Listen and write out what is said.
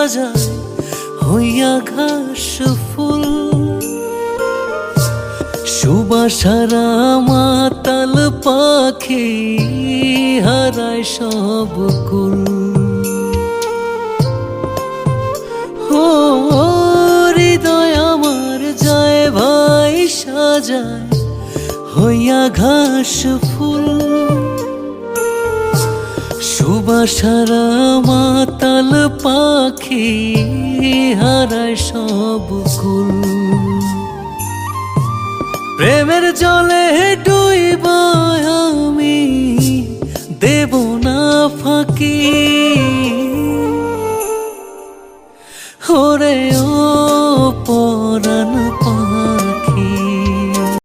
সাজায় হইয়া ঘাস ফুল। সুবাসারা মাতাল পাখি হারায় সব কুল। ও হৃদয় আমার যায় ভাই সাজায় হইয়া ঘাস ফুল। সুবাসারা মাতাল পাখি হারায় সব কুল। প্রেমের জলে ডুইবা আমি দেব না ফাঁকি।